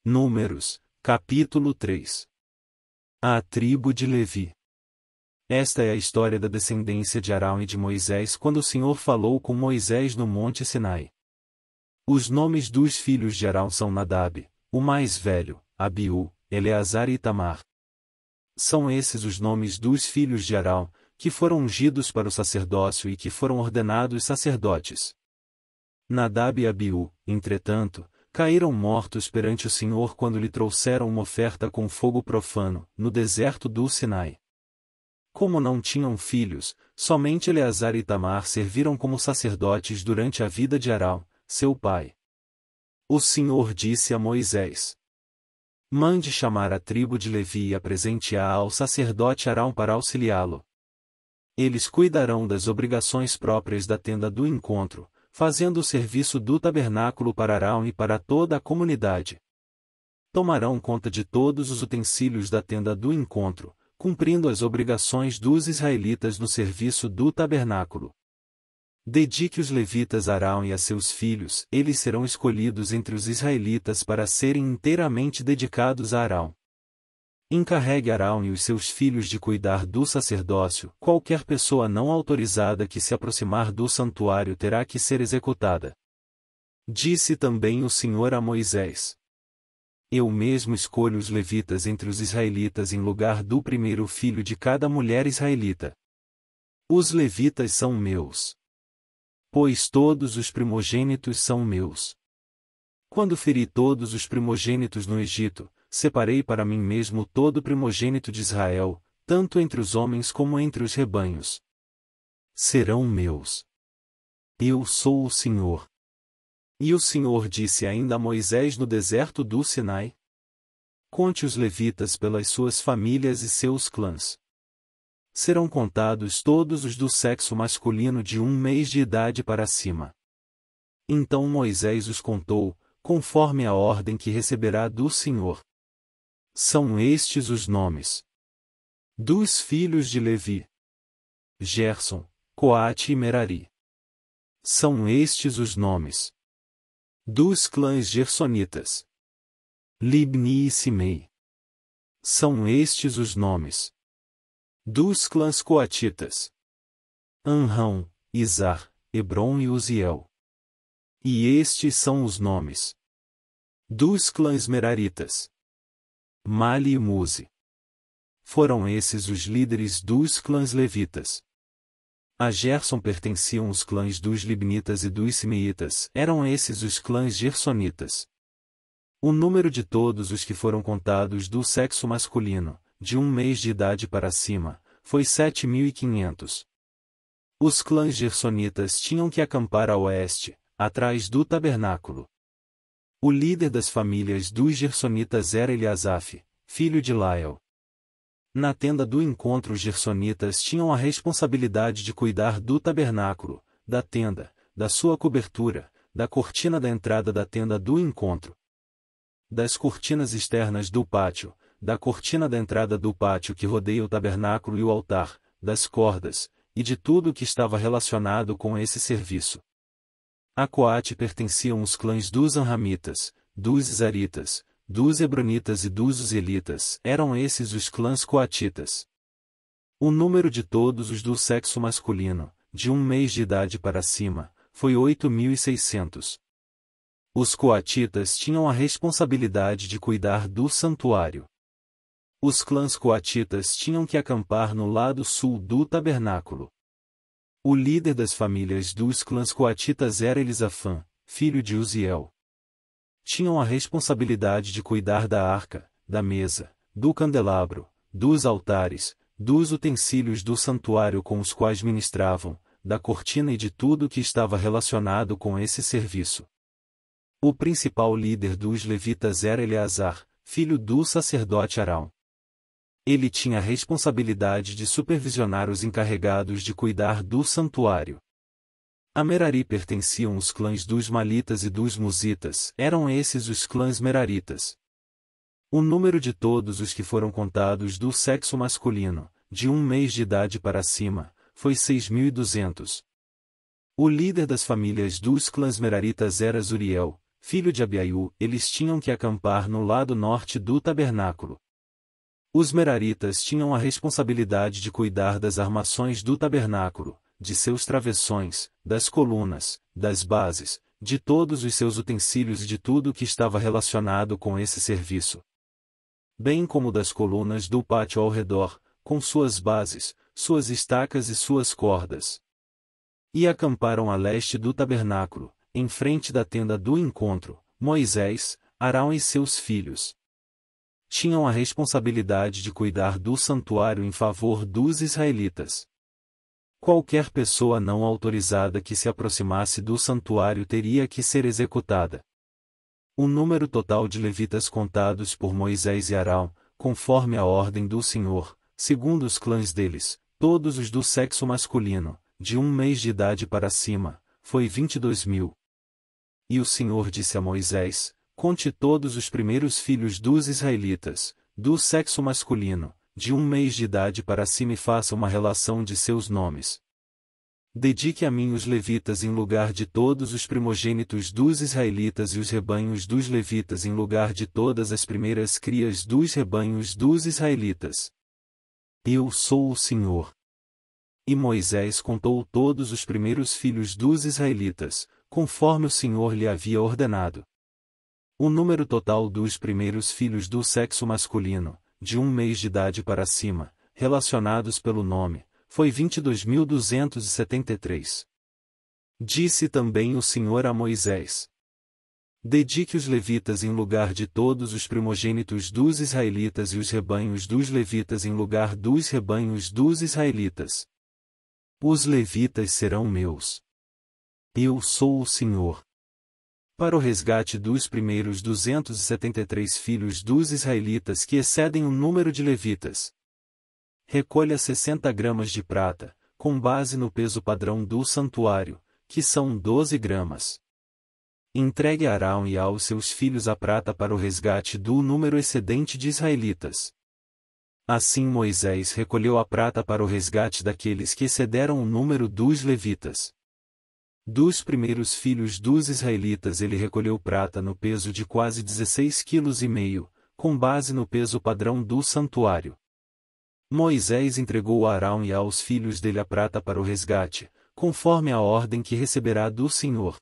Números, capítulo 3. A tribo de Levi. Esta é a história da descendência de Arão e de Moisés quando o Senhor falou com Moisés no monte Sinai. Os nomes dos filhos de Arão são Nadab, o mais velho, Abiú, Eleazar e Itamar. São esses os nomes dos filhos de Arão, que foram ungidos para o sacerdócio e que foram ordenados sacerdotes. Nadab e Abiú, entretanto, caíram mortos perante o Senhor quando lhe trouxeram uma oferta com fogo profano, no deserto do Sinai. Como não tinham filhos, somente Eleazar e Itamar serviram como sacerdotes durante a vida de Arão, seu pai. O Senhor disse a Moisés: mande chamar a tribo de Levi e apresente-a ao sacerdote Arão para auxiliá-lo. Eles cuidarão das obrigações próprias da tenda do encontro, fazendo o serviço do tabernáculo para Arão e para toda a comunidade. Tomarão conta de todos os utensílios da tenda do encontro, cumprindo as obrigações dos israelitas no serviço do tabernáculo. Dedique os levitas a Arão e a seus filhos, eles serão escolhidos entre os israelitas para serem inteiramente dedicados a Arão. Encarregue Arão e os seus filhos de cuidar do sacerdócio, qualquer pessoa não autorizada que se aproximar do santuário terá que ser executada. Disse também o Senhor a Moisés: eu mesmo escolho os levitas entre os israelitas em lugar do primeiro filho de cada mulher israelita. Os levitas são meus, pois todos os primogênitos são meus. Quando feri todos os primogênitos no Egito, separei para mim mesmo todo primogênito de Israel, tanto entre os homens como entre os rebanhos. Serão meus. Eu sou o Senhor. E o Senhor disse ainda a Moisés no deserto do Sinai: conte os levitas pelas suas famílias e seus clãs. Serão contados todos os do sexo masculino de 1 mês de idade para cima. Então Moisés os contou, conforme a ordem que receberá do Senhor. São estes os nomes dos filhos de Levi: Gerson, Coate e Merari. São estes os nomes dos clãs gersonitas: Libni e Simei. São estes os nomes dos clãs coatitas: Anrão, Izar, Hebron e Uziel. E estes são os nomes dos clãs meraritas: Mali e Muzi. Foram esses os líderes dos clãs levitas. A Gerson pertenciam os clãs dos libnitas e dos simeitas, eram esses os clãs gersonitas. O número de todos os que foram contados do sexo masculino, de 1 mês de idade para cima, foi 7.500. Os clãs gersonitas tinham que acampar a oeste, atrás do tabernáculo. O líder das famílias dos gersonitas era Eliasaf, filho de Lael. Na tenda do encontro os gersonitas tinham a responsabilidade de cuidar do tabernáculo, da tenda, da sua cobertura, da cortina da entrada da tenda do encontro, das cortinas externas do pátio, da cortina da entrada do pátio que rodeia o tabernáculo e o altar, das cordas, e de tudo o que estava relacionado com esse serviço. A Coate pertenciam os clãs dos Anramitas, dos Izaritas, dos Hebronitas e dos Uzielitas, eram esses os clãs coatitas. O número de todos os do sexo masculino, de 1 mês de idade para cima, foi 8.600. Os coatitas tinham a responsabilidade de cuidar do santuário. Os clãs coatitas tinham que acampar no lado sul do tabernáculo. O líder das famílias dos clãs coatitas era Elisafã, filho de Uziel. Tinham a responsabilidade de cuidar da arca, da mesa, do candelabro, dos altares, dos utensílios do santuário com os quais ministravam, da cortina e de tudo que estava relacionado com esse serviço. O principal líder dos levitas era Eleazar, filho do sacerdote Arão. Ele tinha a responsabilidade de supervisionar os encarregados de cuidar do santuário. A Merari pertenciam os clãs dos Malitas e dos Musitas, eram esses os clãs meraritas. O número de todos os que foram contados do sexo masculino, de 1 mês de idade para cima, foi 6.200. O líder das famílias dos clãs meraritas era Zuriel, filho de Abiaiú, eles tinham que acampar no lado norte do tabernáculo. Os meraritas tinham a responsabilidade de cuidar das armações do tabernáculo, de seus travessões, das colunas, das bases, de todos os seus utensílios e de tudo que estava relacionado com esse serviço. Bem como das colunas do pátio ao redor, com suas bases, suas estacas e suas cordas. E acamparam a leste do tabernáculo, em frente da tenda do encontro, Moisés, Arão e seus filhos. Tinham a responsabilidade de cuidar do santuário em favor dos israelitas. Qualquer pessoa não autorizada que se aproximasse do santuário teria que ser executada. O número total de levitas contados por Moisés e Arão, conforme a ordem do Senhor, segundo os clãs deles, todos os do sexo masculino, de 1 mês de idade para cima, foi 22.000. E o Senhor disse a Moisés: conte todos os primeiros filhos dos israelitas, do sexo masculino, de 1 mês de idade para cima e faça uma relação de seus nomes. Dedique a mim os levitas em lugar de todos os primogênitos dos israelitas e os rebanhos dos levitas em lugar de todas as primeiras crias dos rebanhos dos israelitas. Eu sou o Senhor. E Moisés contou todos os primeiros filhos dos israelitas, conforme o Senhor lhe havia ordenado. O número total dos primeiros filhos do sexo masculino, de 1 mês de idade para cima, relacionados pelo nome, foi 22.273. Disse também o Senhor a Moisés: dedique os levitas em lugar de todos os primogênitos dos israelitas e os rebanhos dos levitas em lugar dos rebanhos dos israelitas. Os levitas serão meus. Eu sou o Senhor. Para o resgate dos primeiros 273 filhos dos israelitas que excedem o número de levitas, recolha 60 gramas de prata, com base no peso padrão do santuário, que são 12 gramas. Entregue a Arão e aos seus filhos a prata para o resgate do número excedente de israelitas. Assim Moisés recolheu a prata para o resgate daqueles que excederam o número dos levitas. Dos primeiros filhos dos israelitas ele recolheu prata no peso de quase 16,5 kg, com base no peso padrão do santuário. Moisés entregou a Arão e aos filhos dele a prata para o resgate, conforme a ordem que receberá do Senhor.